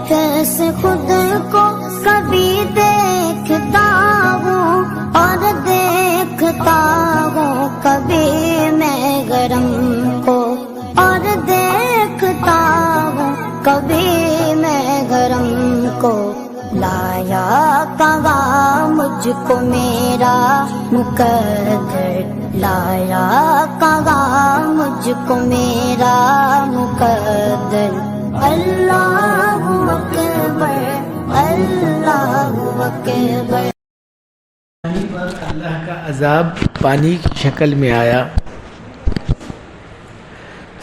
کیسے خود کو کبھی دیکھتا ہوں اور دیکھتا ہوں کبھی میں گرم کو اور دیکھتا ہوں کبھی میں گرم کو لایا کہاں مجھ کو میرا مقدر لایا کہاں مجھ کو میرا مقدر اللہ اکبر اللہ اکبر پانی پر اللہ کا عذاب پانی کی شکل میں آیا،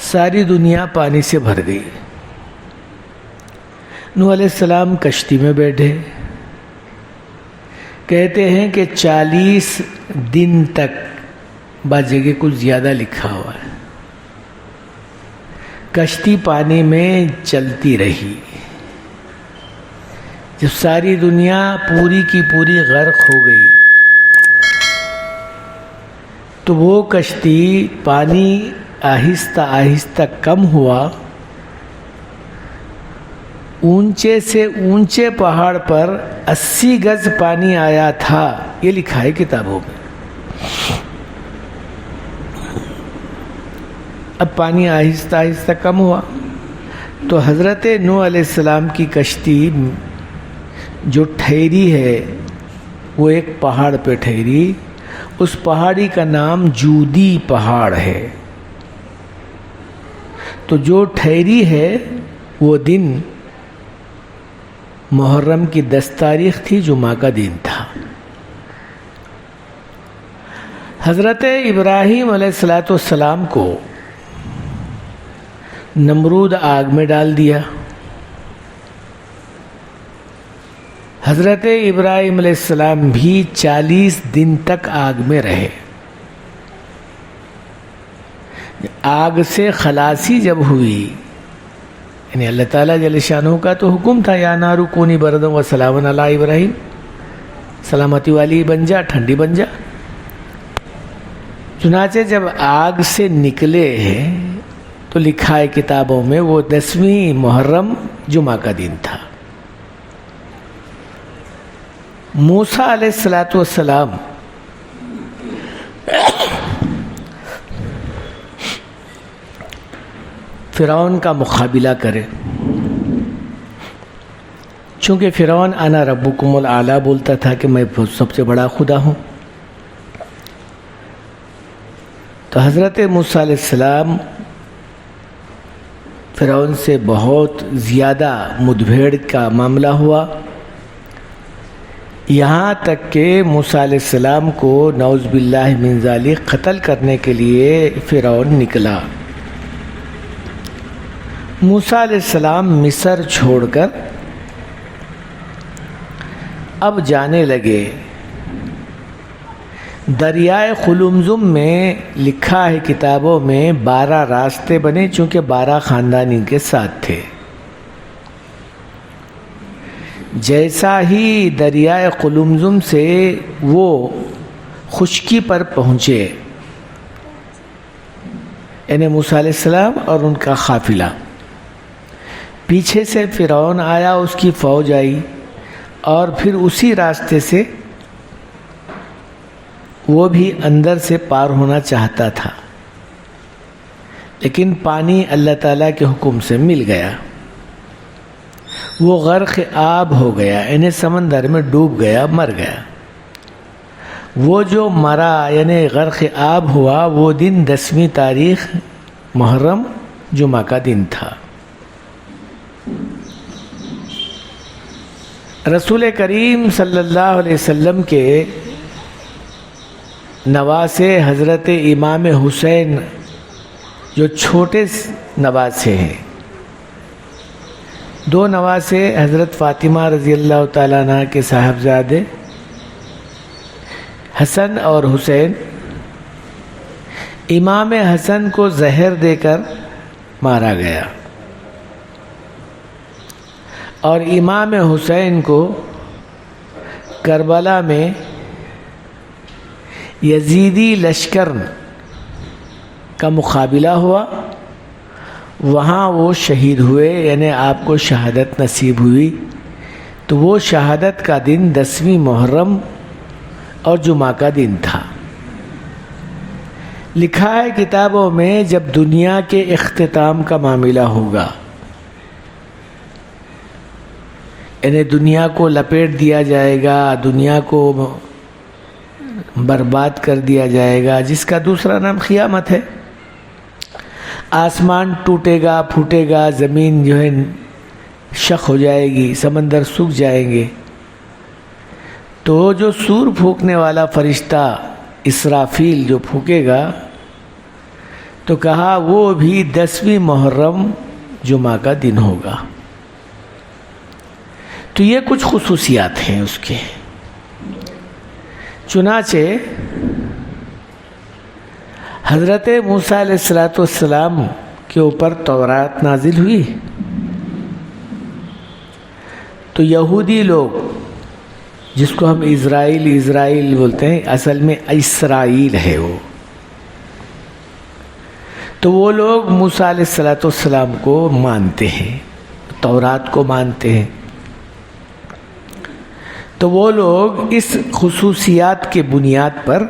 ساری دنیا پانی سے بھر گئی۔ نوح علیہ السلام کشتی میں بیٹھے، کہتے ہیں کہ 40 دن تک، بعض جگہ کچھ زیادہ لکھا ہوا ہے، کشتی پانی میں چلتی رہی۔ جب ساری دنیا پوری کی پوری غرق ہو گئی تو وہ کشتی پانی آہستہ آہستہ کم ہوا، اونچے سے اونچے پہاڑ پر 80 گز پانی آیا تھا، یہ لکھا ہے کتابوں میں۔ اب پانی آہستہ آہستہ کم ہوا تو حضرت نوح علیہ السلام کی کشتی جو ٹھہری ہے وہ ایک پہاڑ پہ ٹھہری، اس پہاڑی کا نام جودی پہاڑ ہے۔ تو جو ٹھہری ہے وہ دن محرم کی 10 تاریخ تھی، جمعہ کا دن تھا۔ حضرت ابراہیم علیہ السلام کو نمرود آگ میں ڈال دیا۔ حضرت ابراہیم علیہ السلام بھی 40 دن تک آگ میں رہے۔ آگ سے خلاصی جب ہوئی، یعنی اللہ تعالیٰ جل شانہ کا تو حکم تھا یا نار کونی بردا و سلاما علی ابراہیم، سلامتی والی بن جا، ٹھنڈی بن جا۔ چنانچہ جب آگ سے نکلے ہیں تو لکھا ہے کتابوں میں وہ 10ویں محرم جمعہ کا دن تھا۔ موسیٰ علیہ السلام فرعون کا مقابلہ کرے، چونکہ فرعون انا ربکم الاعلی بولتا تھا کہ میں سب سے بڑا خدا ہوں، تو حضرت موسیٰ علیہ السلام فرعون سے بہت زیادہ مدبھیڑ کا معاملہ ہوا، یہاں تک کہ موسیٰ علیہ السلام کو نعوذ باللہ من ذالک قتل کرنے کے لیے فرعون نکلا۔ موسیٰ علیہ السلام مصر چھوڑ کر اب جانے لگے۔ دریائے قلزم میں لکھا ہے کتابوں میں 12 راستے بنے، چونکہ 12 خاندان ان کے ساتھ تھے۔ جیسا ہی دریائے قلزم سے وہ خشکی پر پہنچے، یعنی موسیٰ علیہ السلام اور ان کا قافلہ، پیچھے سے فرعون آیا، اس کی فوج آئی، اور پھر اسی راستے سے وہ بھی اندر سے پار ہونا چاہتا تھا، لیکن پانی اللہ تعالیٰ کے حکم سے مل گیا، وہ غرق آب ہو گیا، یعنی سمندر میں ڈوب گیا، مر گیا۔ وہ جو مرا یعنی غرق آب ہوا وہ دن 10ویں تاریخ محرم جمعہ کا دن تھا۔ رسول کریم صلی اللہ علیہ وسلم کے نواسے حضرت امام حسین جو چھوٹے نواسے ہیں، 2 نواسے حضرت فاطمہ رضی اللہ تعالیٰ عنہ کے صاحبزادے حسن اور حسین، امام حسن کو زہر دے کر مارا گیا اور امام حسین کو کربلا میں یزیدی لشکر کا مقابلہ ہوا، وہاں وہ شہید ہوئے، یعنی آپ کو شہادت نصیب ہوئی، تو وہ شہادت کا دن 10ویں محرم اور جمعہ کا دن تھا۔ لکھا ہے کتابوں میں جب دنیا کے اختتام کا معاملہ ہوگا، یعنی دنیا کو لپیٹ دیا جائے گا، دنیا کو برباد کر دیا جائے گا، جس کا دوسرا نام قیامت ہے۔ آسمان ٹوٹے گا، پھوٹے گا، زمین جو ہے شق ہو جائے گی، سمندر سوکھ جائیں گے، تو جو سور پھونکنے والا فرشتہ اسرافیل جو پھونکے گا، تو کہا وہ بھی 10ویں محرم جمعہ کا دن ہوگا۔ تو یہ کچھ خصوصیات ہیں اس کے۔ چنانچہ حضرت موسیٰ علیہ السلام کے اوپر تورات نازل ہوئی، تو یہودی لوگ جس کو ہم اسرائیل بولتے ہیں، اصل میں اسرائیل ہے وہ، تو وہ لوگ موسیٰ علیہ السلام کو مانتے ہیں، تورات کو مانتے ہیں۔ تو وہ لوگ اس خصوصیات کے بنیاد پر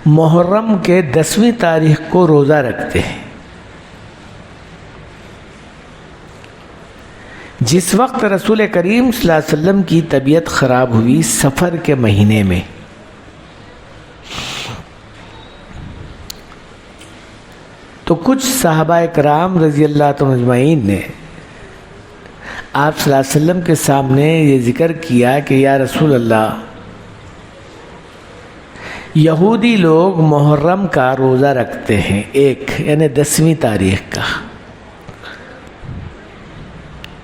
محرم کے 10ویں تاریخ کو روزہ رکھتے ہیں۔ جس وقت رسول کریم صلی اللہ علیہ وسلم کی طبیعت خراب ہوئی سفر کے مہینے میں، تو کچھ صحابہ کرام رضی اللہ عنہم اجمعین نے آپ صلی اللہ علیہ وسلم کے سامنے یہ ذکر کیا کہ یا رسول اللہ، یہودی لوگ محرم کا روزہ رکھتے ہیں، یعنی 10ویں تاریخ کا۔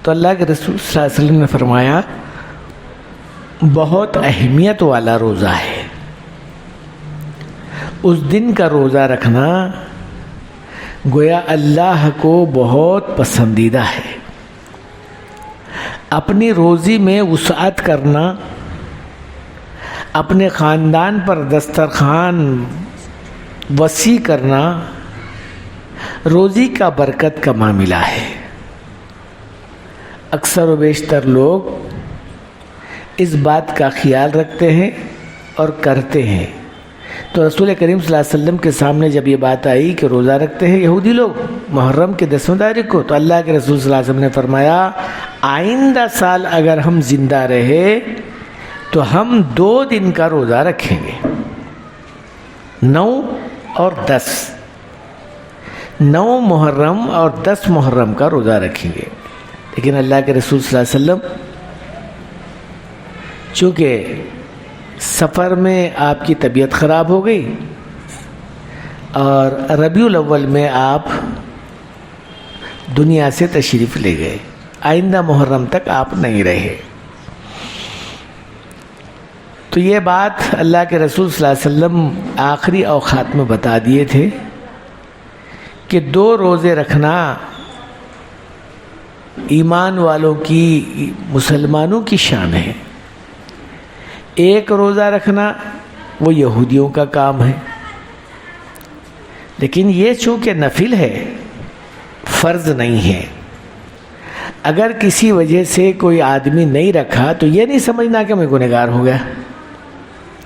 تو اللہ کے رسول صلی اللہ علیہ وسلم نے فرمایا بہت اہمیت والا روزہ ہے، اس دن کا روزہ رکھنا گویا اللہ کو بہت پسندیدہ ہے۔ اپنی روزی میں وسعت کرنا، اپنے خاندان پر دسترخوان وسیع کرنا روزی کا برکت کا معاملہ ہے۔ اکثر و بیشتر لوگ اس بات کا خیال رکھتے ہیں اور کرتے ہیں۔ تو رسول کریم صلی اللہ علیہ وسلم کے سامنے جب یہ بات آئی کہ روزہ رکھتے ہیں یہودی لوگ محرم کے 10ویں تاریخ کو، تو اللہ کے رسول صلی اللہ علیہ وسلم نے فرمایا آئندہ سال اگر ہم زندہ رہے تو ہم 2 دن کا روزہ رکھیں گے، 9 اور 10، 9 محرم اور 10 محرم کا روزہ رکھیں گے۔ لیکن اللہ کے رسول صلی اللہ علیہ وسلم چونکہ سفر میں آپ کی طبیعت خراب ہو گئی اور ربیع الاول میں آپ دنیا سے تشریف لے گئے، آئندہ محرم تک آپ نہیں رہے۔ تو یہ بات اللہ کے رسول صلی اللہ علیہ وسلم آخری اوقات میں بتا دیے تھے کہ 2 روزے رکھنا ایمان والوں کی، مسلمانوں کی شان ہے، 1 روزہ رکھنا وہ یہودیوں کا کام ہے۔ لیکن یہ چونکہ نفل ہے، فرض نہیں ہے، اگر کسی وجہ سے کوئی آدمی نہیں رکھا تو یہ نہیں سمجھنا کہ میں گنہگار ہو گیا،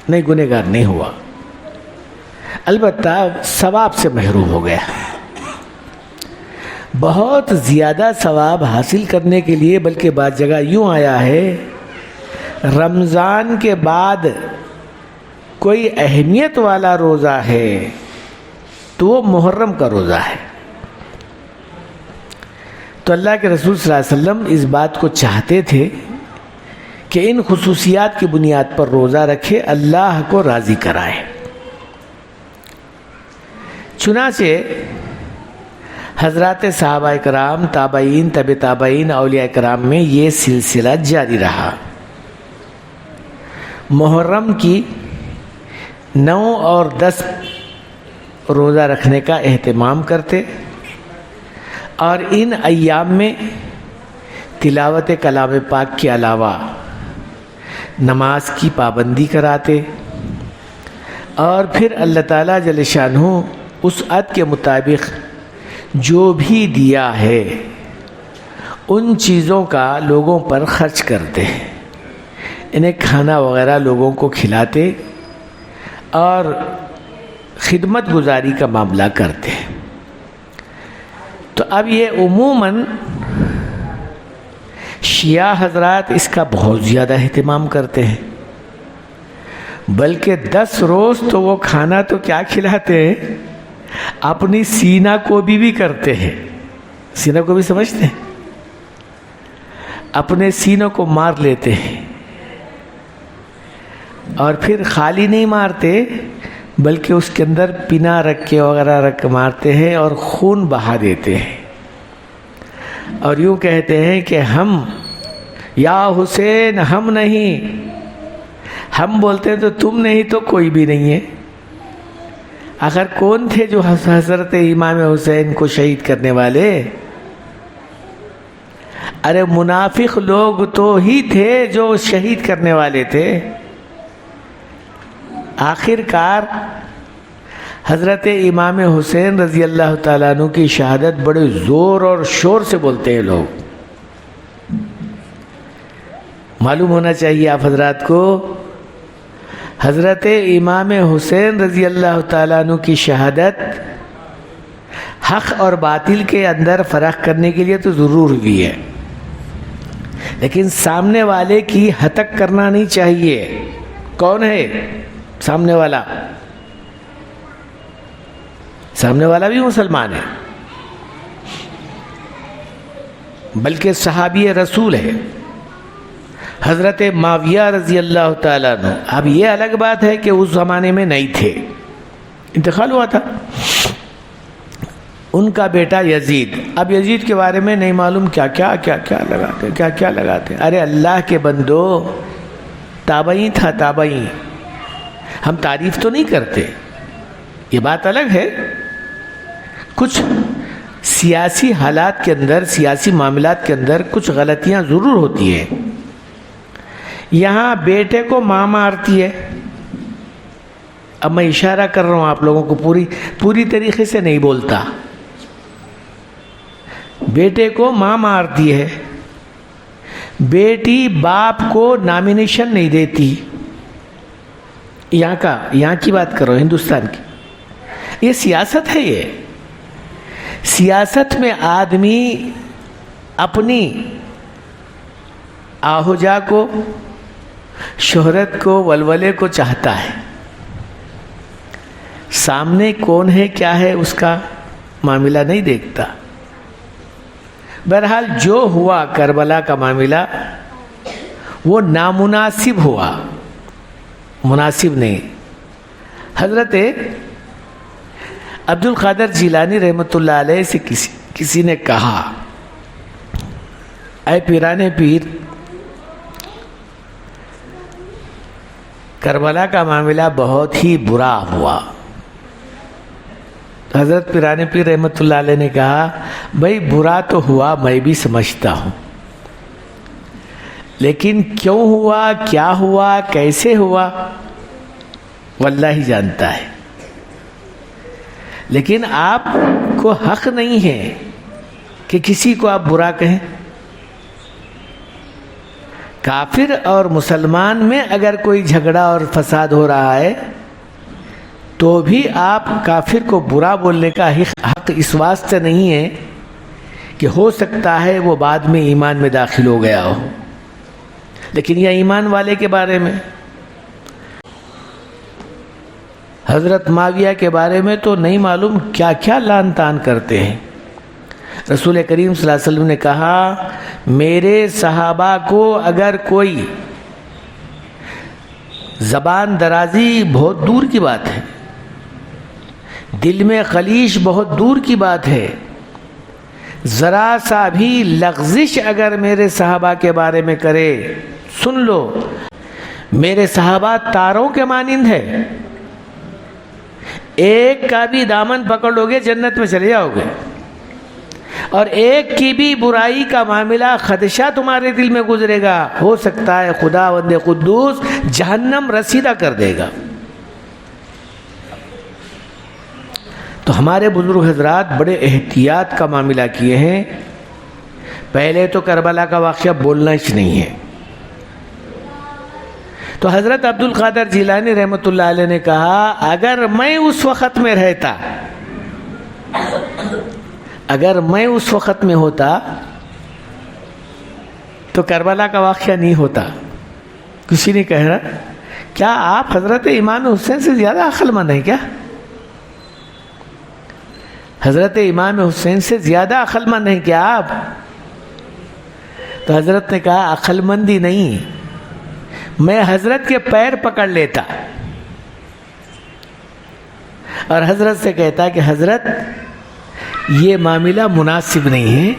نہیں، گنہگار نہیں ہوا، البتہ ثواب سے محروم ہو گیا۔ بہت زیادہ ثواب حاصل کرنے کے لیے بلکہ بعض جگہ یوں آیا ہے رمضان کے بعد کوئی اہمیت والا روزہ ہے تو وہ محرم کا روزہ ہے۔ تو اللہ کے رسول صلی اللہ علیہ وسلم اس بات کو چاہتے تھے کہ ان خصوصیات کی بنیاد پر روزہ رکھے، اللہ کو راضی کرائے۔ چنانچہ حضرات صحابہ کرام، تابعین، طب تابعین، اولیاء کرام میں یہ سلسلہ جاری رہا۔ محرم کی 9 اور 10 روزہ رکھنے کا اہتمام کرتے اور ان ایام میں تلاوت کلام پاک کے علاوہ نماز کی پابندی کراتے، اور پھر اللہ تعالیٰ جل شانہ وسعت کے مطابق جو بھی دیا ہے ان چیزوں کا لوگوں پر خرچ کرتے ہیں، انہیں کھانا وغیرہ لوگوں کو کھلاتے اور خدمت گزاری کا معاملہ کرتے ہیں۔ تو اب یہ عموماً شیعہ حضرات اس کا بہت زیادہ اہتمام کرتے ہیں، بلکہ 10 روز تو وہ کھانا تو کیا کھلاتے ہیں، اپنی سینہ کو بھی کرتے ہیں۔ سینہ کو بھی سمجھتے ہیں؟ اپنے سینوں کو مار لیتے ہیں، اور پھر خالی نہیں مارتے بلکہ اس کے اندر پنا رکھ کے وغیرہ رکھ مارتے ہیں اور خون بہا دیتے ہیں، اور یوں کہتے ہیں کہ ہم یا حسین ہم نہیں، ہم بولتے ہیں تو تم نہیں تو کوئی بھی نہیں ہے۔ آخر کون تھے جو حضرت امام حسین کو شہید کرنے والے؟ ارے منافق لوگ تو ہی تھے جو شہید کرنے والے تھے۔ آخر کار حضرت امام حسین رضی اللہ تعالیٰ عنہ کی شہادت بڑے زور اور شور سے بولتے ہیں لوگ۔ معلوم ہونا چاہیے آپ حضرات کو، حضرت امام حسین رضی اللہ تعالیٰ عنہ کی شہادت حق اور باطل کے اندر فرق کرنے کے لیے تو ضرور ہوئی ہے، لیکن سامنے والے کی ہتک کرنا نہیں چاہیے۔ کون ہے سامنے والا؟ سامنے والا بھی مسلمان ہے، بلکہ صحابی رسول ہے، حضرت معاویہ رضی اللہ تعالیٰ عنہ۔ اب یہ الگ بات ہے کہ اس زمانے میں نہیں تھے، انتقال ہوا تھا۔ ان کا بیٹا یزید، اب یزید کے بارے میں نہیں معلوم کیا کیا لگاتے۔ ارے اللہ کے بندو، تابعی تھا، تابعی۔ ہم تعریف تو نہیں کرتے، یہ بات الگ ہے۔ کچھ سیاسی حالات کے اندر، سیاسی معاملات کے اندر کچھ غلطیاں ضرور ہوتی ہیں۔ یہاں بیٹے کو ماں مارتی ہے، اب میں اشارہ کر رہا ہوں آپ لوگوں کو، پوری طریقے سے نہیں بولتا۔ بیٹے کو ماں مارتی ہے، بیٹی باپ کو نامینیشن نہیں دیتی۔ یہاں کی بات کرو، ہندوستان کی۔ یہ سیاست ہے، یہ سیاست میں آدمی اپنی آہوجا کو، شہرت کو، ولولے کو چاہتا ہے، سامنے کون ہے کیا ہے اس کا معاملہ نہیں دیکھتا۔ بہرحال جو ہوا کربلا کا معاملہ وہ نامناسب ہوا، مناسب نہیں۔ حضرت عبد القادر جیلانی رحمۃ اللہ علیہ سے کسی نے کہا، اے پیرانے پیر، کربلا کا معاملہ بہت ہی برا ہوا۔ حضرت پیرانے پیر رحمۃ اللہ علیہ نے کہا، بھائی برا تو ہوا، میں بھی سمجھتا ہوں، لیکن کیوں ہوا، کیا ہوا، کیسے ہوا، واللہ ہی جانتا ہے۔ لیکن آپ کو حق نہیں ہے کہ کسی کو آپ برا کہیں۔ کافر اور مسلمان میں اگر کوئی جھگڑا اور فساد ہو رہا ہے تو بھی آپ کافر کو برا بولنے کا حق اس واسطے نہیں ہے کہ ہو سکتا ہے وہ بعد میں ایمان میں داخل ہو گیا ہو، لیکن یہ ایمان والے کے بارے میں، حضرت معاویہ کے بارے میں تو نہیں معلوم کیا کیا لان تان کرتے ہیں۔ رسول کریم صلی اللہ علیہ وسلم نے کہا، میرے صحابہ کو اگر کوئی زبان درازی بہت دور کی بات ہے، دل میں خلیش بہت دور کی بات ہے، ذرا سا بھی لغزش اگر میرے صحابہ کے بارے میں کرے، سن لو، میرے صحابہ تاروں کے مانند ہے، ایک کا بھی دامن پکڑ لو گے جنت میں چلے جاؤ گے، اور ایک کی بھی برائی کا معاملہ خدشہ تمہارے دل میں گزرے گا، ہو سکتا ہے خداوند قدوس جہنم رسیدہ کر دے گا۔ تو ہمارے بزرگ حضرات بڑے احتیاط کا معاملہ کیے ہیں. پہلے تو کربلا کا واقعہ بولنا ہی نہیں ہے. تو حضرت عبد القادر جیلانی رحمۃ اللہ علیہ نے کہا اگر میں اس وقت میں رہتا، اگر میں اس وقت میں ہوتا تو کربلا کا واقعہ نہیں ہوتا. کسی نے کہا کیا آپ حضرت امام حسین سے زیادہ عقل مند ہیں کیا؟ حضرت امام حسین سے زیادہ عقل مند ہیں کیا آپ؟ تو حضرت نے کہا عقل مندی نہیں، میں حضرت کے پیر پکڑ لیتا اور حضرت سے کہتا کہ حضرت یہ معاملہ مناسب نہیں ہے.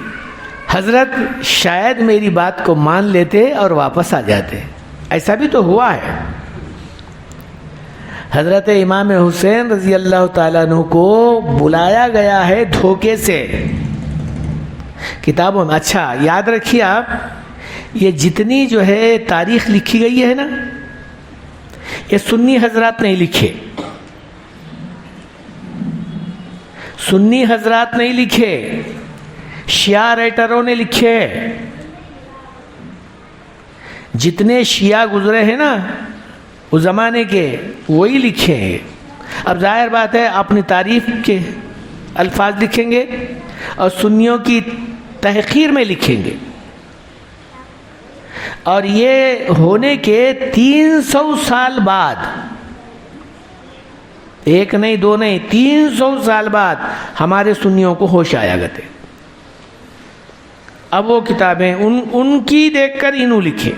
حضرت شاید میری بات کو مان لیتے اور واپس آ جاتے. ایسا بھی تو ہوا ہے. حضرت امام حسین رضی اللہ تعالیٰ عنہ کو بلایا گیا ہے دھوکے سے کتابوں میں. اچھا یاد رکھیے آپ، یہ جتنی جو ہے تاریخ لکھی گئی ہے نا، یہ سنی حضرات نہیں لکھے، سنی حضرات نہیں لکھے، شیعہ رائٹروں نے لکھے. جتنے شیعہ گزرے ہیں نا اس زمانے کے، وہی لکھے ہیں. اب ظاہر بات ہے اپنی تعریف کے الفاظ لکھیں گے اور سنیوں کی تحقیر میں لکھیں گے. اور یہ ہونے کے 300 سال بعد، ایک نہیں دو نہیں 300 سال بعد ہمارے سنیوں کو ہوش آیا کرتے. اب وہ کتابیں ان کی دیکھ کر انہوں لکھے.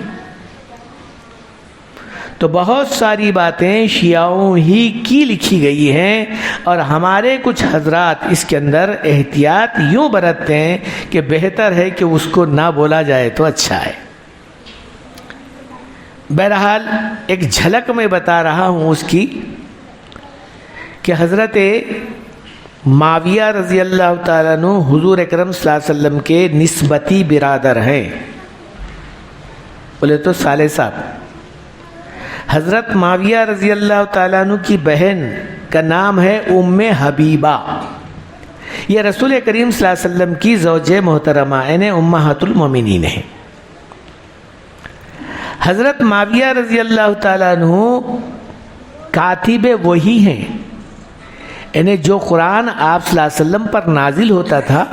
تو بہت ساری باتیں شیعوں ہی کی لکھی گئی ہیں اور ہمارے کچھ حضرات اس کے اندر احتیاط یوں برتتے ہیں کہ بہتر ہے کہ اس کو نہ بولا جائے تو اچھا ہے. بہرحال ایک جھلک میں بتا رہا ہوں اس کی کہ حضرت معاویہ رضی اللہ تعالیٰ عنہ حضور اکرم صلی اللہ علیہ وسلم کے نسبتی برادر ہیں. بولے تو سالے صاحب. حضرت معاویہ رضی اللہ تعالیٰ عنہ کی بہن کا نام ہے ام حبیبہ. یہ رسول کریم صلی اللہ علیہ وسلم کی زوج محترمہ یعنی امہات المومنین ہیں. حضرت معاویہ رضی اللہ تعالیٰ عنہ کاتب وحی ہیں، یعنی جو قرآن آپ صلی اللہ علیہ وسلم پر نازل ہوتا تھا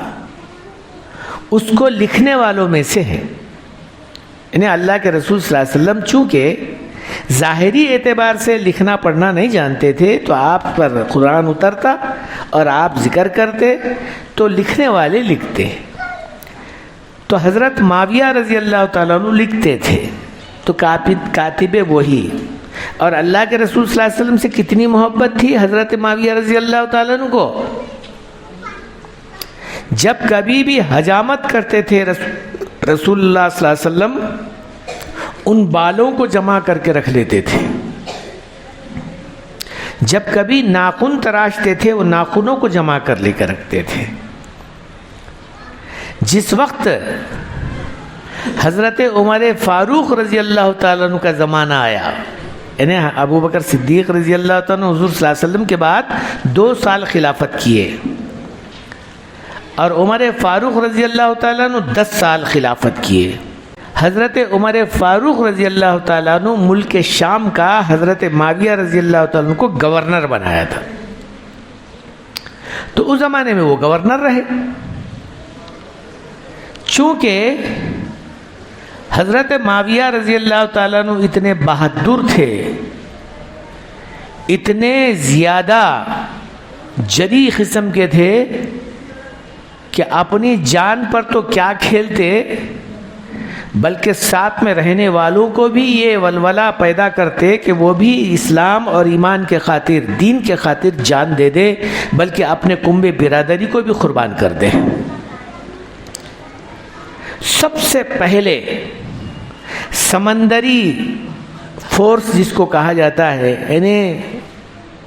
اس کو لکھنے والوں میں سے ہیں. یعنی اللہ کے رسول صلی اللہ علیہ وسلم چونکہ ظاہری اعتبار سے لکھنا پڑھنا نہیں جانتے تھے تو آپ پر قرآن اترتا اور آپ ذکر کرتے تو لکھنے والے لکھتے. تو حضرت معاویہ رضی اللہ تعالیٰ عنہ لکھتے تھے تو کاتب وحی. اور اللہ کے رسول صلی اللہ علیہ وسلم سے کتنی محبت تھی حضرت معاویہ رضی اللہ تعالیٰ عنہ کو. جب کبھی بھی حجامت کرتے تھے رسول اللہ صلی اللہ علیہ وسلم ان بالوں کو جمع کر کے رکھ لیتے تھے. جب کبھی ناخن تراشتے تھے وہ ناخنوں کو جمع کر لے کر رکھتے تھے. جس وقت حضرت عمر فاروق رضی اللہ تعالیٰ عنہ کا زمانہ آیا، یعنی ابو بکر صدیق رضی اللہ تعالیٰ عنہ حضور صلی اللہ علیہ وسلم کے بعد 2 سال خلافت کیے اور عمر فاروق رضی اللہ تعالیٰ عنہ 10 سال خلافت کیے. حضرت عمر فاروق رضی اللہ تعالیٰ عنہ ملک شام کا حضرت معاویہ رضی اللہ تعالیٰ عنہ کو گورنر بنایا تھا. تو اس زمانے میں وہ گورنر رہے. چونکہ حضرت معاویہ رضی اللہ تعالیٰ عنہ اتنے بہادر تھے، اتنے زیادہ جری قسم کے تھے کہ اپنی جان پر تو کیا کھیلتے بلکہ ساتھ میں رہنے والوں کو بھی یہ ولولہ پیدا کرتے کہ وہ بھی اسلام اور ایمان کے خاطر، دین کے خاطر جان دے دے، بلکہ اپنے کنبے برادری کو بھی قربان کر دے. سب سے پہلے سمندری فورس جس کو کہا جاتا ہے یعنی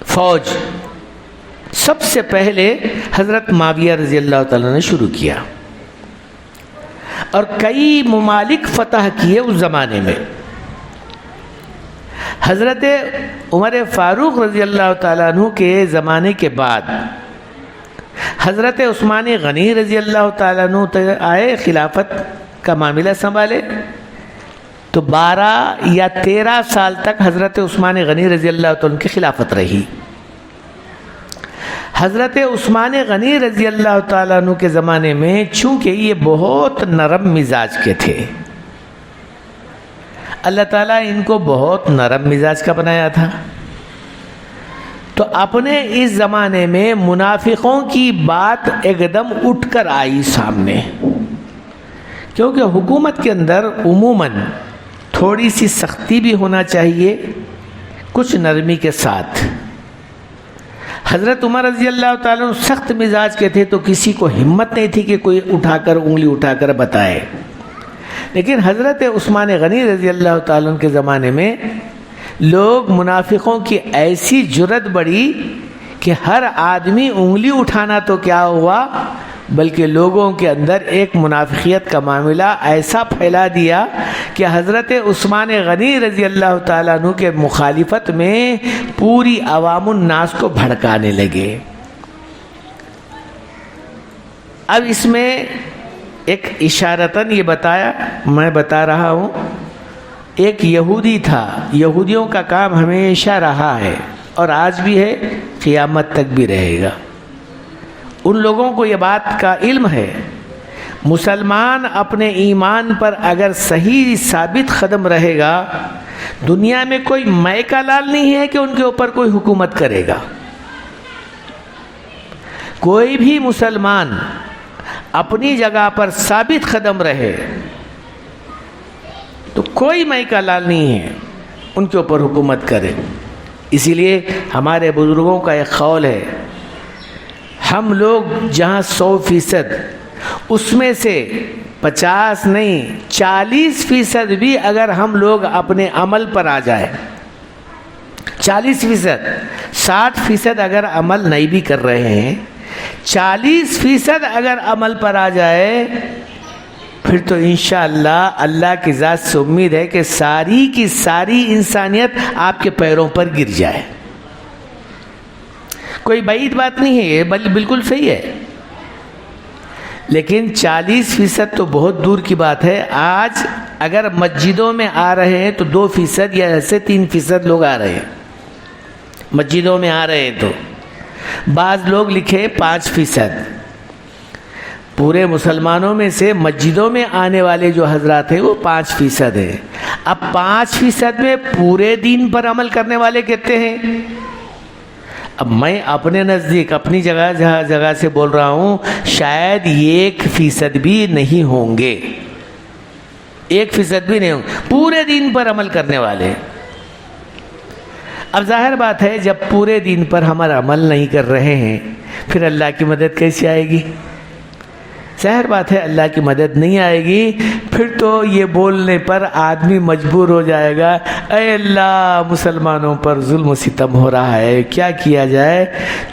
فوج، سب سے پہلے حضرت معاویہ رضی اللہ تعالیٰ نے شروع کیا اور کئی ممالک فتح کیے. اس زمانے میں حضرت عمر فاروق رضی اللہ تعالیٰ عنہ کے زمانے کے بعد حضرت عثمان غنی رضی اللہ تعالیٰ عنہ آئے، خلافت کا معاملہ سنبھالے، تو 12 یا 13 سال تک حضرت عثمان غنی رضی اللہ تعالیٰ عنہ کی خلافت رہی۔ حضرت عثمان غنی رضی اللہ تعالیٰ عنہ کے زمانے میں چونکہ یہ بہت نرم مزاج کے تھے، اللہ تعالیٰ ان کو بہت نرم مزاج کا بنایا تھا، تو اپنے اس زمانے میں منافقوں کی بات ایک دم اٹھ کر آئی سامنے، کیونکہ حکومت کے اندر عموماً تھوڑی سی سختی بھی ہونا چاہیے، کچھ نرمی کے ساتھ۔ حضرت عمر رضی اللہ تعالیٰ عنہ سخت مزاج کے تھے، تو کسی کو ہمت نہیں تھی کہ کوئی انگلی اٹھا کر بتائے، لیکن حضرت عثمان غنی رضی اللہ تعالیٰ عنہ کے زمانے میں لوگ منافقوں کی ایسی جرت بڑھی کہ ہر آدمی انگلی اٹھانا تو کیا ہوا، بلکہ لوگوں کے اندر ایک منافقیت کا معاملہ ایسا پھیلا دیا کہ حضرت عثمان غنی رضی اللہ تعالیٰ عنہ کے مخالفت میں پوری عوام الناس کو بھڑکانے لگے۔ اب اس میں ایک اشارتاً یہ بتایا، میں بتا رہا ہوں، ایک یہودی تھا، یہودیوں کا کام ہمیشہ رہا ہے اور آج بھی ہے، قیامت تک بھی رہے گا۔ ان لوگوں کو یہ بات کا علم ہے، مسلمان اپنے ایمان پر اگر صحیح ثابت قدم رہے گا، دنیا میں کوئی مائکا لال نہیں ہے کہ ان کے اوپر کوئی حکومت کرے گا۔ کوئی بھی مسلمان اپنی جگہ پر ثابت قدم رہے تو کوئی مائکا لال نہیں ہے ان کے اوپر حکومت کرے۔ اسی لیے ہمارے بزرگوں کا ایک قول ہے، ہم لوگ جہاں 100% اس میں سے 50 نہیں 40% بھی اگر ہم لوگ اپنے عمل پر آ جائے، 40%، 60% اگر عمل نہیں بھی کر رہے ہیں، 40% اگر عمل پر آ جائے، پھر تو انشاءاللہ اللہ کی ذات سے امید ہے کہ ساری کی ساری انسانیت آپ کے پیروں پر گر جائے۔ کوئی بعید بات نہیں ہے یہ، بالکل صحیح ہے، لیکن 40% تو بہت دور کی بات ہے۔ آج اگر مسجدوں میں آ رہے ہیں تو 2% یا ایسے 3% لوگ آ رہے ہیں، مسجدوں میں آ رہے ہیں، تو بعض لوگ لکھے 5%۔ پورے مسلمانوں میں سے مسجدوں میں آنے والے جو حضرات ہیں وہ 5% ہیں۔ اب 5% میں پورے دین پر عمل کرنے والے کہتے ہیں۔ اب میں اپنے نزدیک اپنی جگہ سے بول رہا ہوں، شاید 1% بھی نہیں ہوں گے، 1% بھی نہیں ہوں گے پورے دین پر عمل کرنے والے۔ اب ظاہر بات ہے جب پورے دین پر ہمارا عمل نہیں کر رہے ہیں، پھر اللہ کی مدد کیسے آئے گی؟ ظاہر بات ہے اللہ کی مدد نہیں آئے گی۔ پھر تو یہ بولنے پر آدمی مجبور ہو جائے گا، اے اللہ مسلمانوں پر ظلم و ستم ہو رہا ہے، کیا کیا جائے؟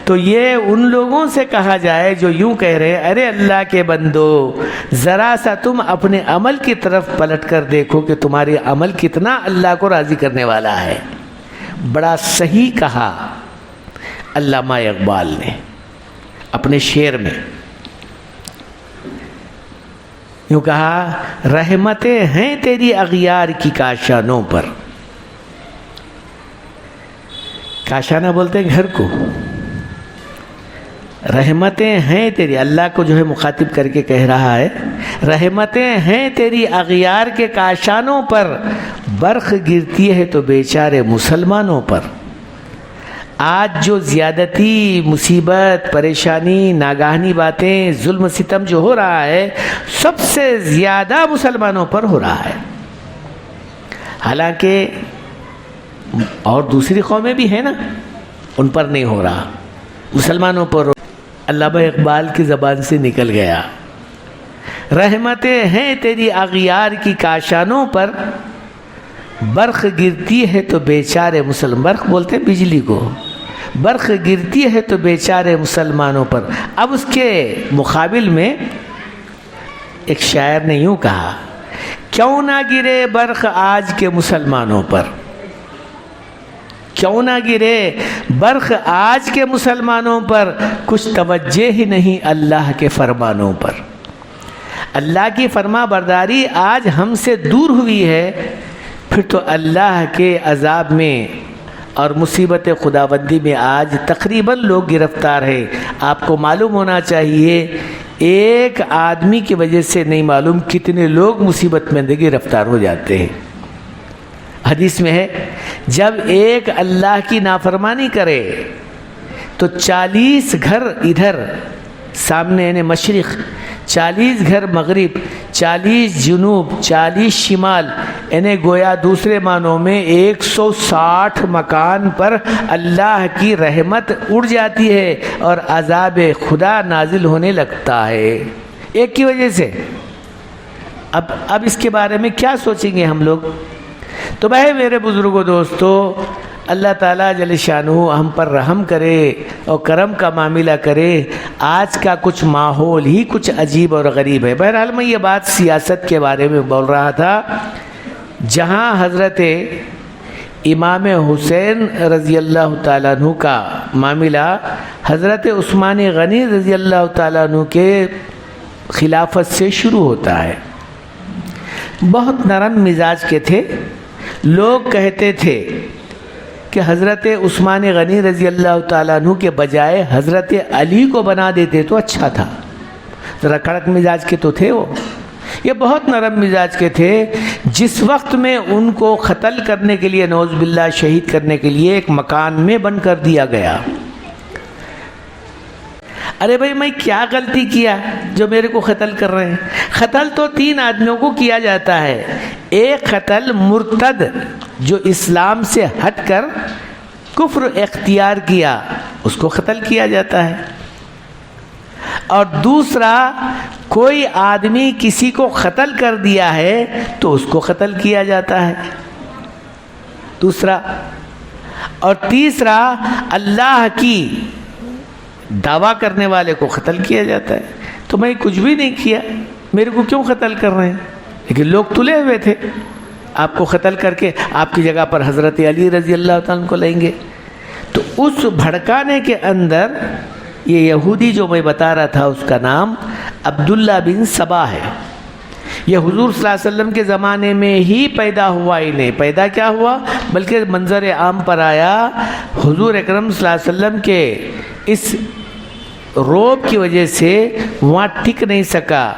تو یہ ان لوگوں سے کہا جائے جو یوں کہہ رہے ہیں، ارے اللہ کے بندو ذرا سا تم اپنے عمل کی طرف پلٹ کر دیکھو کہ تمہاری عمل کتنا اللہ کو راضی کرنے والا ہے۔ بڑا صحیح کہا علامہ اقبال نے اپنے شعر میں، یوں کہا، رحمتیں ہیں تیری اغیار کی کاشانوں پر۔ کاشانہ بولتے ہیں گھر کو، رحمتیں ہیں تیری، اللہ کو جو ہے مخاطب کر کے کہہ رہا ہے، رحمتیں ہیں تیری اغیار کے کاشانوں پر، برق گرتی ہے تو بیچارے مسلمانوں پر۔ آج جو زیادتی، مصیبت، پریشانی، ناگہانی باتیں، ظلم ستم جو ہو رہا ہے، سب سے زیادہ مسلمانوں پر ہو رہا ہے۔ حالانکہ اور دوسری قومیں بھی ہیں نا، ان پر نہیں ہو رہا، مسلمانوں پر۔ علامہ اقبال کی زبان سے نکل گیا، رحمتیں ہیں تیری اغیار کی کاشانوں پر، برق گرتی ہے تو بیچارے مسلمان، برق بولتے ہیں بجلی کو، برق گرتی ہے تو بیچارے مسلمانوں پر۔ اب اس کے مقابل میں ایک شاعر نے یوں کہا، کیوں نہ گرے برق آج کے مسلمانوں پر، کیوں نہ گرے برق آج کے مسلمانوں پر، کچھ توجہ ہی نہیں اللہ کے فرمانوں پر۔ اللہ کی فرما برداری آج ہم سے دور ہوئی ہے، پھر تو اللہ کے عذاب میں اور مصیبت خداوندی میں آج تقریباً لوگ گرفتار ہیں۔ آپ کو معلوم ہونا چاہیے ایک آدمی کی وجہ سے نہیں معلوم کتنے لوگ مصیبت میں گرفتار ہو جاتے ہیں۔ حدیث میں ہے جب ایک اللہ کی نافرمانی کرے تو 40 گھر ادھر سامنے یعنی مشرق، 40 گھر مغرب، 40 جنوب، 40 شمال، یعنی گویا دوسرے معنوں میں 160 مکان پر اللہ کی رحمت اڑ جاتی ہے اور عذاب خدا نازل ہونے لگتا ہے ایک کی وجہ سے۔ اب اس کے بارے میں کیا سوچیں گے ہم لوگ؟ تو بھائی میرے بزرگوں دوستو، اللہ تعالیٰ جل شانہ ہم پر رحم کرے اور کرم کا معاملہ کرے۔ آج کا کچھ ماحول ہی کچھ عجیب اور غریب ہے۔ بہرحال میں یہ بات سیاست کے بارے میں بول رہا تھا، جہاں حضرت امام حسین رضی اللہ تعالیٰ عنہ کا معاملہ حضرت عثمان غنی رضی اللہ تعالیٰ عنہ کے خلافت سے شروع ہوتا ہے۔ بہت نرم مزاج کے تھے، لوگ کہتے تھے کہ حضرت عثمان غنی رضی اللہ تعالیٰ عنہ کے بجائے حضرت علی کو بنا دیتے تو اچھا تھا، ذرا کڑک مزاج کے تو تھے وہ، یہ بہت نرم مزاج کے تھے۔ جس وقت میں ان کو قتل کرنے کے لیے، نعوذ باللہ شہید کرنے کے لیے ایک مکان میں بند کر دیا گیا۔ ارے بھائی میں کیا غلطی کیا جو میرے کو قتل کر رہے ہیں؟ قتل تو 3 آدمیوں کو کیا جاتا ہے، ایک قتل مرتد جو اسلام سے ہٹ کر کفر اختیار کیا اس کو قتل کیا جاتا ہے، اور دوسرا کوئی آدمی کسی کو قتل کر دیا ہے تو اس کو قتل کیا جاتا ہے دوسرا، اور تیسرا اللہ کی دعویٰ کرنے والے کو قتل کیا جاتا ہے۔ تو میں کچھ بھی نہیں کیا، میرے کو کیوں قتل کر رہے ہیں؟ لیکن لوگ تلے ہوئے تھے، آپ کو قتل کر کے آپ کی جگہ پر حضرت علی رضی اللہ تعالیٰ کو لیں گے۔ تو اس بھڑکانے کے اندر یہ یہودی جو میں بتا رہا تھا اس کا نام عبداللہ بن سبا ہے۔ یہ حضور صلی اللہ علیہ وسلم کے زمانے میں ہی پیدا ہوا ہی نہیں، پیدا کیا ہوا بلکہ منظر عام پر آیا۔ حضور اکرم صلی اللہ علیہ وسلم کے اس روب کی وجہ سے وہاں ٹک نہیں سکا،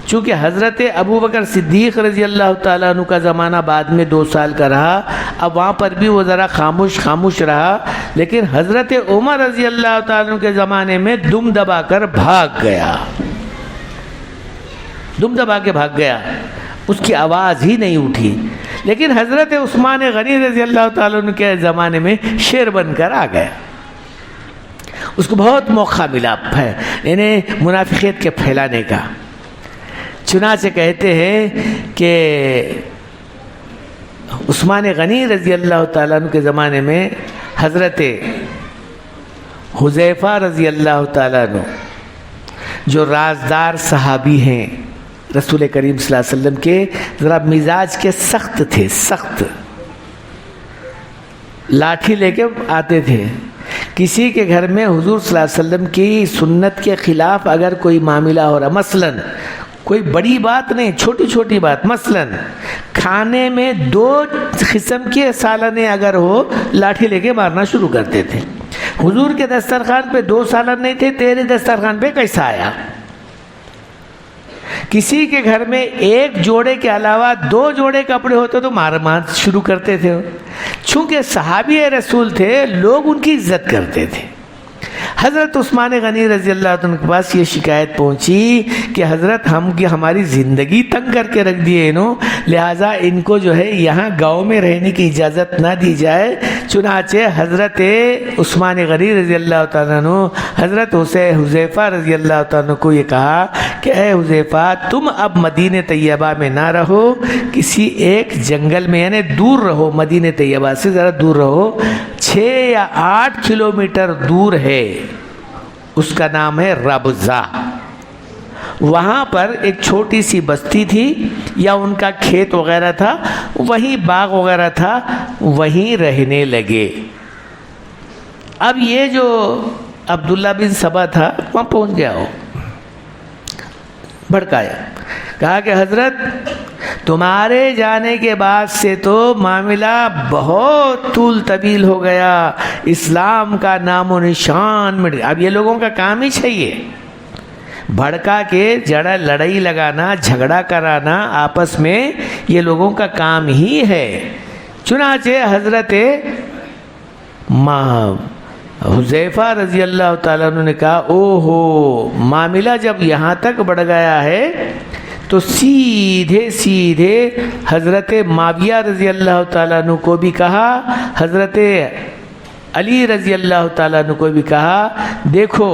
چونکہ حضرت ابو بکر صدیق رضی اللہ تعالیٰ عنہ کا زمانہ بعد میں 2 سال کا رہا، اب وہاں پر بھی وہ ذرا خاموش رہا، لیکن حضرت عمر رضی اللہ تعالیٰ عنہ کے زمانے میں دم دبا کر بھاگ گیا، دم دبا کے بھاگ گیا، اس کی آواز ہی نہیں اٹھی۔ لیکن حضرت عثمان غنی رضی اللہ تعالیٰ عنہ کے زمانے میں شیر بن کر آ گیا، اس کو بہت موقع ملا ہے یعنی منافقیت کے پھیلانے کا۔ چنانچہ کہتے ہیں کہ عثمان غنی رضی اللہ تعالیٰ عنہ کے زمانے میں حضرت حذیفہ رضی اللہ تعالیٰ عنہ جو رازدار صحابی ہیں رسول کریم صلی اللہ علیہ وسلم کے، ذرا مزاج کے سخت تھے، سخت لاٹھی لے کے آتے تھے۔ کسی کے گھر میں حضور صلی اللہ علیہ وسلم کی سنت کے خلاف اگر کوئی معاملہ ہو رہا، مثلاً کوئی بڑی بات نہیں، چھوٹی چھوٹی بات، مثلاً کھانے میں 2 قسم کے سالنیں اگر ہو، لاٹھی لے کے مارنا شروع کرتے تھے۔ حضور کے دسترخوان پہ 2 سالن نہیں تھے، تیرے دسترخوان پہ کیسا آیا؟ کسی کے گھر میں 1 جوڑے کے علاوہ 2 جوڑے کپڑے ہوتے تو مار شروع کرتے تھے۔ چونکہ صحابی رسول تھے، لوگ ان کی عزت کرتے تھے۔ حضرت عثمان غنی رضی اللہ عنہ کے پاس یہ شکایت پہنچی کہ حضرت ہماری زندگی تنگ کر کے رکھ دیے انہوں، لہٰذا ان کو جو ہے یہاں گاؤں میں رہنے کی اجازت نہ دی جائے۔ چنانچہ حضرت عثمان غنی رضی اللہ تعالیٰ عنہ حضرت حذیفہ رضی اللہ تعالیٰ عنہ کو یہ کہا کہ اے حذیفہ، تم اب مدینہ طیبہ میں نہ رہو، کسی ایک جنگل میں یعنی دور رہو، مدینہ طیبہ سے ذرا دور رہو، 6 یا 8 کلومیٹر دور ہے، اس کا نام ہے ربضہ۔ وہاں پر ایک چھوٹی سی بستی تھی یا ان کا کھیت وغیرہ تھا، وہیں باغ وغیرہ تھا، وہیں رہنے لگے۔ اب یہ جو عبداللہ بن سبا تھا وہاں پہنچ گیا، ہو بھڑکایا، کہا کہ حضرت تمہارے جانے کے بعد سے تو معاملہ بہت طول طویل ہو گیا، اسلام کا نام و نشان مٹ گیا۔ اب یہ لوگوں کا کام ہی چاہیے، بھڑکا کے جڑا لڑائی لگانا، جھگڑا کرانا آپس میں، یہ لوگوں کا کام ہی ہے۔ چنانچہ حضرت حذیفہ رضی اللہ تعالیٰ عنہ نے کہا او ہو، معاملہ جب یہاں تک بڑھ گیا ہے تو سیدھے سیدھے حضرت معاویہ رضی اللہ تعالیٰ عنہ کو بھی کہا، حضرت علی رضی اللہ تعالیٰ عنہ کو بھی کہا، دیکھو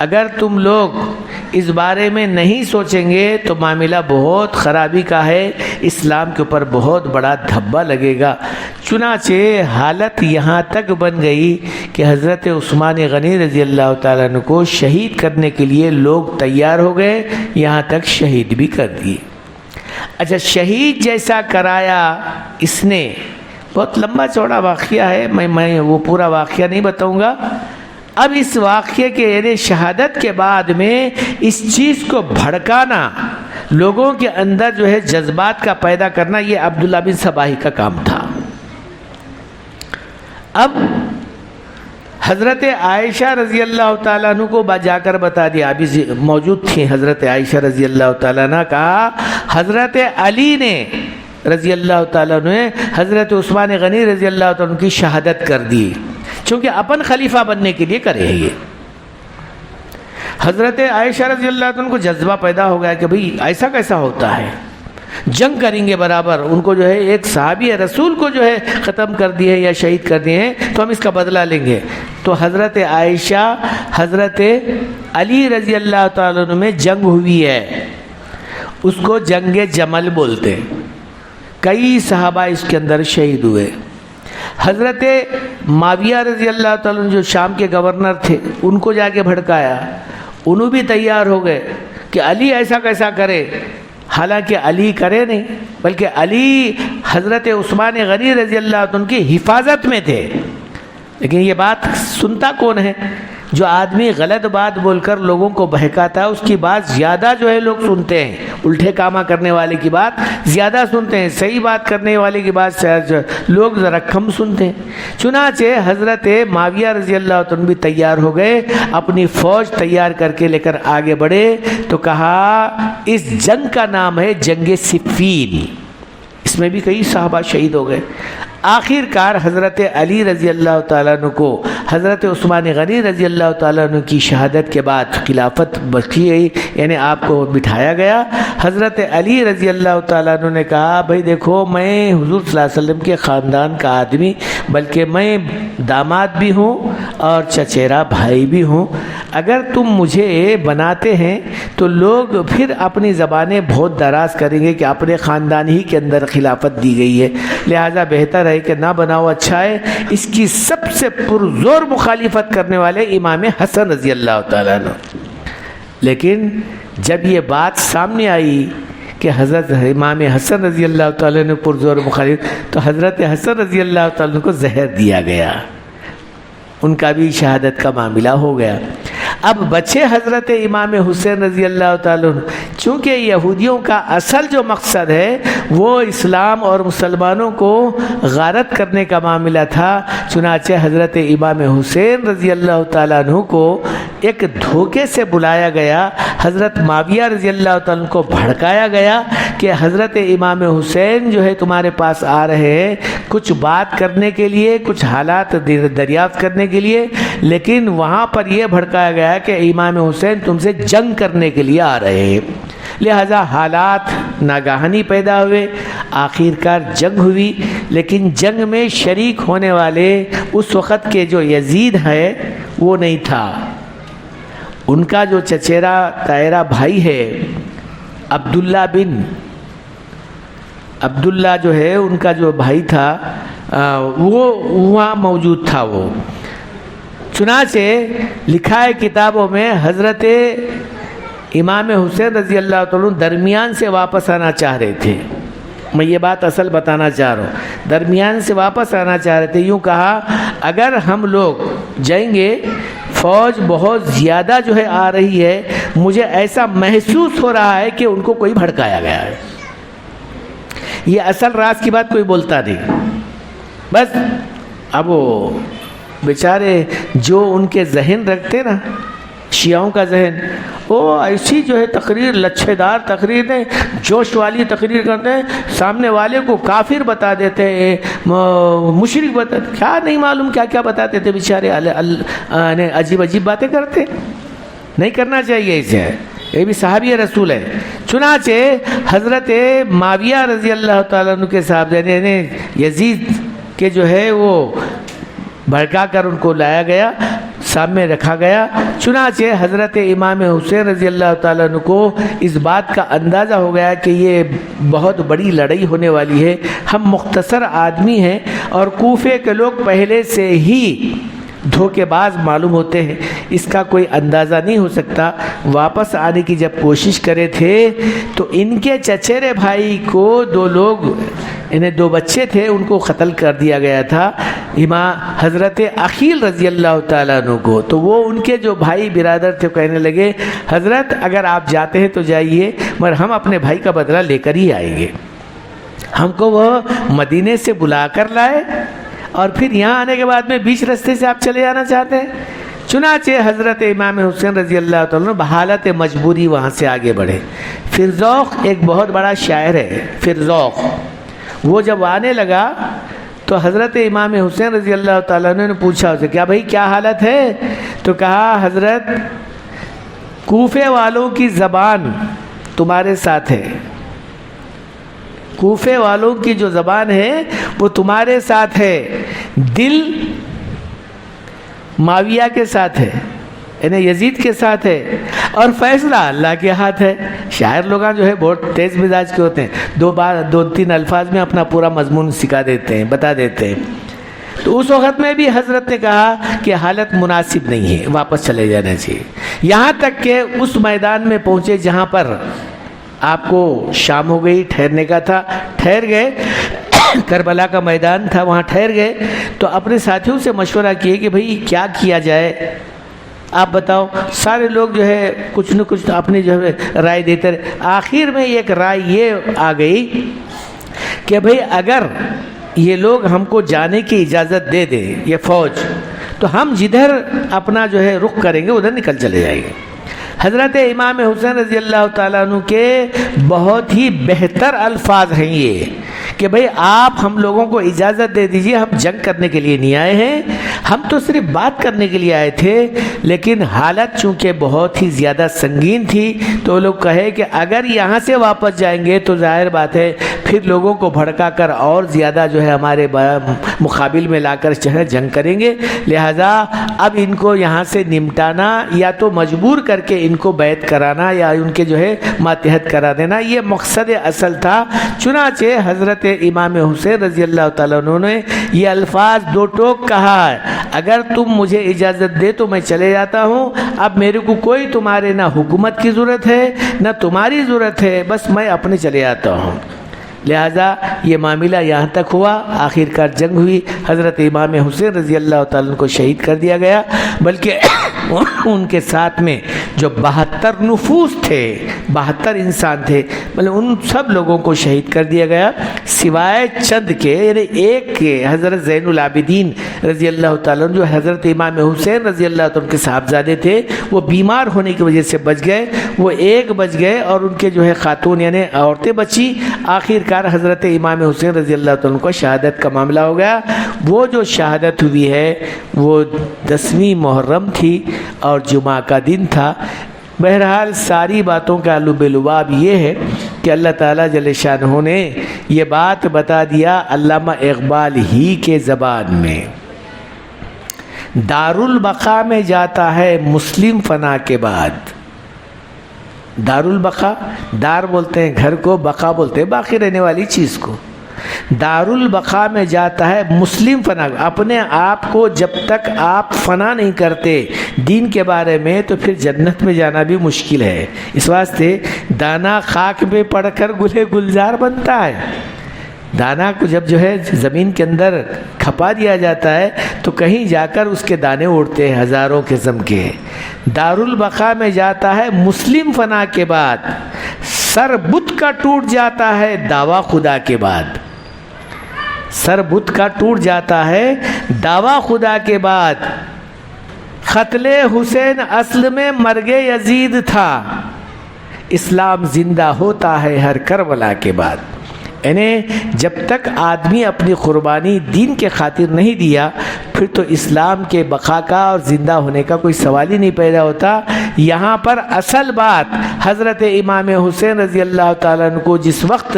اگر تم لوگ اس بارے میں نہیں سوچیں گے تو معاملہ بہت خرابی کا ہے، اسلام کے اوپر بہت بڑا دھبا لگے گا۔ چنانچہ حالت یہاں تک بن گئی کہ حضرت عثمان غنی رضی اللہ تعالیٰ عنہ کو شہید کرنے کے لیے لوگ تیار ہو گئے، یہاں تک شہید بھی کر دیے۔ اچھا، شہید جیسا کرایا اس نے، بہت لمبا چوڑا واقعہ ہے، میں وہ پورا واقعہ نہیں بتاؤں گا۔ اب اس واقعے کے یعنی شہادت کے بعد میں اس چیز کو بھڑکانا، لوگوں کے اندر جو ہے جذبات کا پیدا کرنا، یہ عبداللہ بن سباہی کا کام تھا۔ اب حضرت عائشہ رضی اللہ تعالیٰ عنہ کو جا کر بتا دیا، ابھی موجود تھی حضرت عائشہ رضی اللہ تعالیٰ عنہ، کہا حضرت علی نے رضی اللہ تعالیٰ عنہ نے حضرت عثمان غنی رضی اللہ تعالیٰ عنہ کی شہادت کر دی، چونکہ اپن خلیفہ بننے کے لیے کرے یہ۔ حضرت عائشہ رضی اللہ عنہ کو جذبہ پیدا ہو گیا کہ بھئی ایسا کیسا ہوتا ہے، جنگ کریں گے برابر، ان کو جو ہے ایک صحابی رسول کو جو ہے ختم کر دیے یا شہید کر دیے ہیں تو ہم اس کا بدلہ لیں گے۔ تو حضرت عائشہ حضرت علی رضی اللہ تعالیٰ عنہ میں جنگ ہوئی ہے، اس کو جنگ جمل بولتے، کئی صحابہ اس کے اندر شہید ہوئے۔ حضرت معاویہ رضی اللہ تعالیٰ عنہ جو شام کے گورنر تھے، ان کو جا کے بھڑکایا، انہوں بھی تیار ہو گئے کہ علی ایسا کیسا کرے، حالانکہ علی کرے نہیں، بلکہ علی حضرت عثمان غنی رضی اللہ عنہ کی حفاظت میں تھے۔ لیکن یہ بات سنتا کون ہے؟ جو آدمی غلط بات بول کر لوگوں کو بہکاتا ہے، اس کی بات زیادہ جو ہے لوگ سنتے ہیں، الٹے کامہ کرنے والے کی بات زیادہ سنتے ہیں، صحیح بات کرنے والے کی بات لوگ ذرا کم سنتے ہیں۔ چنانچہ حضرت معاویہ رضی اللہ عنہ بھی تیار ہو گئے، اپنی فوج تیار کر کے لے کر آگے بڑھے، تو کہا اس جنگ کا نام ہے جنگ صفین، اس میں بھی کئی صحابہ شہید ہو گئے۔ آخر کار حضرت علی رضی اللہ تعالیٰ عنہ کو حضرت عثمان غنی رضی اللہ تعالیٰ عنہ کی شہادت کے بعد خلافت بخشی گئی، یعنی آپ کو بٹھایا گیا۔ حضرت علی رضی اللہ تعالیٰ عنہ نے کہا بھائی دیکھو، میں حضور صلی اللہ علیہ وسلم کے خاندان کا آدمی، بلکہ میں داماد بھی ہوں اور چچیرا بھائی بھی ہوں، اگر تم مجھے بناتے ہیں تو لوگ پھر اپنی زبانیں بہت دراز کریں گے کہ اپنے خاندان ہی کے اندر خلافت دی گئی ہے، لہٰذا بہتر ہے کہ نہ بناؤ، اچھا ہے۔ اس کی سب سے پرزور مخالفت کرنے والے امام حسن رضی اللہ تعالیٰ عنہ، لیکن جب یہ بات سامنے آئی کہ حضرت امام حسن رضی اللہ تعالیٰ عنہ پرزور مخالف، تو حضرت حسن رضی اللہ تعالیٰ عنہ کو زہر دیا گیا، ان کا بھی شہادت کا معاملہ ہو گیا۔ اب بچے حضرت امام حسین رضی اللہ تعالیٰ عنہ، چونکہ یہودیوں کا اصل جو مقصد ہے وہ اسلام اور مسلمانوں کو غارت کرنے کا معاملہ تھا، چنانچہ حضرت امام حسین رضی اللہ تعالیٰ عنہ کو ایک دھوکے سے بلایا گیا، حضرت معاویہ رضی اللہ تعالیٰ عنہ کو بھڑکایا گیا کہ حضرت امام حسین جو ہے تمہارے پاس آ رہے ہیں کچھ بات کرنے کے لیے، کچھ حالات دریافت کرنے کے لیے، لیکن وہاں پر یہ بھڑکایا گیا کہ امام حسین تم سے جنگ کرنے کے لیے آ رہے ہیں، لہذا حالات ناگہانی پیدا ہوئے، آخر کار جنگ ہوئی۔ لیکن جنگ میں شریک ہونے والے اس وقت کے جو یزید ہے وہ نہیں تھا، ان کا جو چچیرا تائرا بھائی ہے عبداللہ جو ہے ان کا جو بھائی تھا وہ وہاں موجود تھا۔ وہ چنانچہ لکھا ہے کتابوں میں، حضرت امام حسین رضی اللہ تعالیٰ درمیان سے واپس آنا چاہ رہے تھے. میں یہ بات اصل بتانا چاہ رہا ہوں. درمیان سے واپس آنا چاہ رہے تھے. یوں کہا اگر ہم لوگ جائیں گے فوج بہت زیادہ جو ہے آ رہی ہے, مجھے ایسا محسوس ہو رہا ہے کہ ان کو کوئی بھڑکایا گیا ہے. یہ اصل راز کی بات کوئی بولتا نہیں. بس اب وہ بیچارے جو ان کے ذہن رکھتے نا, شیعوں کا ذہن, وہ ایسی جو ہے تقریر, لچھے دار تقریر نے, جوش والی تقریر کرتے ہیں, سامنے والے کو کافر بتا دیتے ہیں, مشرک بتا, کیا نہیں معلوم کیا کیا بتاتے تھے بیچارے, عجیب عجیب باتیں کرتے. نہیں کرنا چاہیے اسے, یہ بھی صحابی رسول ہے. چنانچہ حضرت معاویہ رضی اللہ تعالیٰ عنہ کے صاحب یعنی یزید کے جو ہے وہ بھڑکا کر ان کو لایا گیا, سامنے رکھا گیا. چنانچہ حضرت امام حسین رضی اللہ تعالیٰ عنہ کو اس بات کا اندازہ ہو گیا کہ یہ بہت بڑی لڑائی ہونے والی ہے. ہم مختصر آدمی ہیں اور کوفے کے لوگ پہلے سے ہی دھوکے باز معلوم ہوتے ہیں, اس کا کوئی اندازہ نہیں ہو سکتا. واپس آنے کی جب کوشش کرے تھے تو ان کے چچیرے بھائی کو دو لوگ, انہیں دو بچے تھے, ان کو قتل کر دیا گیا تھا, حضرت عقیل رضی اللہ تعالیٰ عنہ کو. تو وہ ان کے جو بھائی برادر تھے کہنے لگے حضرت اگر آپ جاتے ہیں تو جائیے, مگر ہم اپنے بھائی کا بدلہ لے کر ہی آئیں گے. ہم کو وہ مدینے سے بلا کر لائے اور پھر یہاں آنے کے بعد میں بیچ رستے سے آپ چلے جانا چاہتے ہیں. چنانچہ حضرت امام حسین رضی اللہ تعالیٰ بحالت مجبوری وہاں سے آگے بڑھے. فرزوق ایک بہت بڑا شاعر ہے, فرزوق, وہ جب آنے لگا تو حضرت امام حسین رضی اللہ تعالیٰ نے پوچھا اسے, کیا بھائی کیا حالت ہے؟ تو کہا حضرت کوفے والوں کی زبان تمہارے ساتھ ہے, کوفے والوں کی جو زبان ہے وہ تمہارے ساتھ ہے, دل معاویہ کے ساتھ ہے, یعنی یزید کے ساتھ ہے, اور فیصلہ اللہ کے ہاتھ ہے. شاعر لوگ جو ہے بہت تیز مزاج کے ہوتے ہیں, دو تین الفاظ میں اپنا پورا مضمون سکھا دیتے ہیں, بتا دیتے ہیں. تو اس وقت میں بھی حضرت نے کہا کہ حالت مناسب نہیں ہے, واپس چلے جانا چاہیے. یہاں تک کہ اس میدان میں پہنچے جہاں پر آپ کو شام ہو گئی, ٹھہرنے کا تھا, ٹھہر گئے. کربلا کا میدان تھا, وہاں ٹھہر گئے. تو اپنے ساتھیوں سے مشورہ کیے کہ بھئی کیا کیا جائے, آپ بتاؤ. سارے لوگ جو ہے کچھ نہ کچھ اپنی جو ہے رائے دیتے رہے. آخر میں ایک رائے یہ آ گئی کہ بھئی اگر یہ لوگ ہم کو جانے کی اجازت دے دے یہ فوج, تو ہم جدھر اپنا جو ہے رخ کریں گے ادھر نکل چلے جائیں گے. حضرت امام حسین رضی اللہ تعالیٰ عنہ کے بہت ہی بہتر الفاظ ہیں یہ کہ بھئی آپ ہم لوگوں کو اجازت دے دیجئے, ہم جنگ کرنے کے لیے نہیں آئے ہیں, ہم تو صرف بات کرنے کے لیے آئے تھے. لیکن حالت چونکہ بہت ہی زیادہ سنگین تھی تو وہ لوگ کہے کہ اگر یہاں سے واپس جائیں گے تو ظاہر بات ہے پھر لوگوں کو بھڑکا کر اور زیادہ جو ہے ہمارے مقابل میں لا کر جنگ کریں گے. لہذا اب ان کو یہاں سے نمٹانا یا تو مجبور کر کے ان کو بیعت کرانا یا ان کے جو ہے ماتحت کرا دینا, یہ مقصد اصل تھا. چنانچہ حضرت امام حسین رضی اللہ تعالیٰ عنہ نے یہ الفاظ دو ٹوک کہا, اگر تم مجھے اجازت دے تو میں چلے جاتا ہوں, اب میرے کو کوئی تمہارے نہ حکومت کی ضرورت ہے نہ تمہاری ضرورت ہے, بس میں اپنے چلے جاتا ہوں. لہذا یہ معاملہ یہاں تک ہوا. آخر کار جنگ ہوئی, حضرت امام حسین رضی اللہ تعالیٰ کو شہید کر دیا گیا. بلکہ ان کے ساتھ میں جو 72 نفوس تھے, 72 انسان تھے, مطلب ان سب لوگوں کو شہید کر دیا گیا سوائے چند کے, یعنی ایک کے حضرت زین العابدین رضی اللہ تعالیٰ جو حضرت امام حسین رضی اللہ تعالیٰ کے صاحبزادے تھے, وہ بیمار ہونے کی وجہ سے بچ گئے, وہ ایک بچ گئے اور ان کے جو ہے خاتون یعنی عورتیں بچی. آخر کار حضرت امام حسین رضی اللہ تعالیٰ کو شہادت کا معاملہ ہو گیا. وہ جو شہادت ہوئی ہے وہ 10ویں محرم تھی اور جمعہ کا دن تھا. بہرحال ساری باتوں کا لب لباب یہ ہے کہ اللہ تعالیٰ جل شانہ نے یہ بات بتا دیا علامہ اقبال ہی کے زبان میں, دارالبقا میں جاتا ہے مسلم فنا کے بعد. دارالبقا, دار بولتے ہیں گھر کو, بقا بولتے ہیں باقی رہنے والی چیز کو. دار البقا میں جاتا ہے مسلم فنا. اپنے آپ کو جب تک آپ فنا نہیں کرتے دین کے بارے میں تو پھر جنت میں جانا بھی مشکل ہے. اس واسطے دانا خاک میں پڑ کر گلے گلزار بنتا ہے. دانا کو جب جو ہے زمین کے اندر کھپا دیا جاتا ہے تو کہیں جا کر اس کے دانے اڑتے ہیں ہزاروں قسم کے. دار البقا میں جاتا ہے مسلم فنا کے بعد. سر بت کا ٹوٹ جاتا ہے دعویٰ خدا کے بعد. سر بت کا ٹوٹ جاتا ہے دعویٰ خدا کے بعد. قتل حسین اصل میں مرگ یزید تھا. اسلام زندہ ہوتا ہے ہر کربلا کے بعد. یعنی جب تک آدمی اپنی قربانی دین کے خاطر نہیں دیا پھر تو اسلام کے بقا کا اور زندہ ہونے کا کوئی سوال ہی نہیں پیدا ہوتا. یہاں پر اصل بات حضرت امام حسین رضی اللہ تعالیٰ عنہ کو جس وقت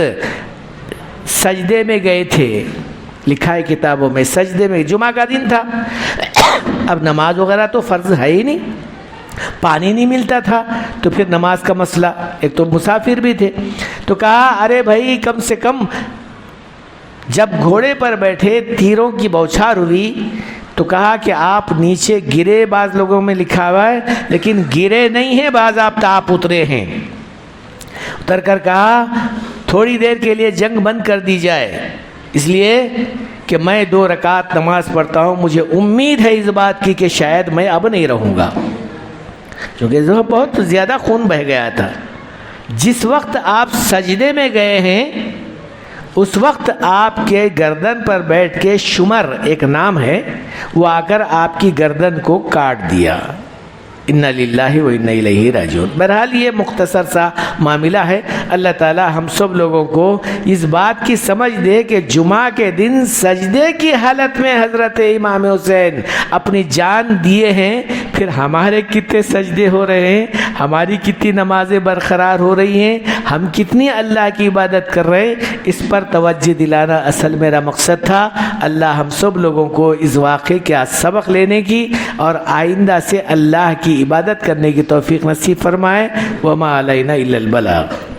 سجدے میں گئے تھے, لکھا ہے کتابوں میں, سجدے میں, جمعہ کا دن تھا, اب نماز وغیرہ تو فرض ہے ہی نہیں, پانی نہیں ملتا تھا, تو پھر نماز کا مسئلہ, ایک تو مسافر بھی تھے, تو کہا ارے بھائی کم سے کم جب گھوڑے پر بیٹھے تیروں کی بوچھار ہوئی تو کہا کہ آپ نیچے گرے, بعض لوگوں میں لکھا ہوا ہے, لیکن گرے نہیں ہیں, بعض آپ اترے ہیں. اتر کر کہا تھوڑی دیر کے لیے جنگ بند کر دی جائے, اس لیے کہ میں 2 رکعت نماز پڑھتا ہوں, مجھے امید ہے اس بات کی کہ شاید میں اب نہیں رہوں گا, کیونکہ بہت زیادہ خون بہہ گیا تھا. جس وقت آپ سجدے میں گئے ہیں اس وقت آپ کے گردن پر بیٹھ کے شمر ایک نام ہے, وہ آ کر آپ کی گردن کو کاٹ دیا. انا للہ و انا الیہ راجعون. بہرحال یہ مختصر سا معاملہ ہے. اللہ تعالی ہم سب لوگوں کو اس بات کی سمجھ دے کہ جمعہ کے دن سجدے کی حالت میں حضرت امام حسین اپنی جان دیے ہیں, پھر ہمارے کتنے سجدے ہو رہے ہیں, ہماری کتنی نمازیں برقرار ہو رہی ہیں, ہم کتنی اللہ کی عبادت کر رہے ہیں, اس پر توجہ دلانا اصل میرا مقصد تھا. اللہ ہم سب لوگوں کو اس واقعے کا سبق لینے کی اور آئندہ سے اللہ کی عبادت کرنے کی توفیق نصیب فرمائے. وما علینا الا البلاغ.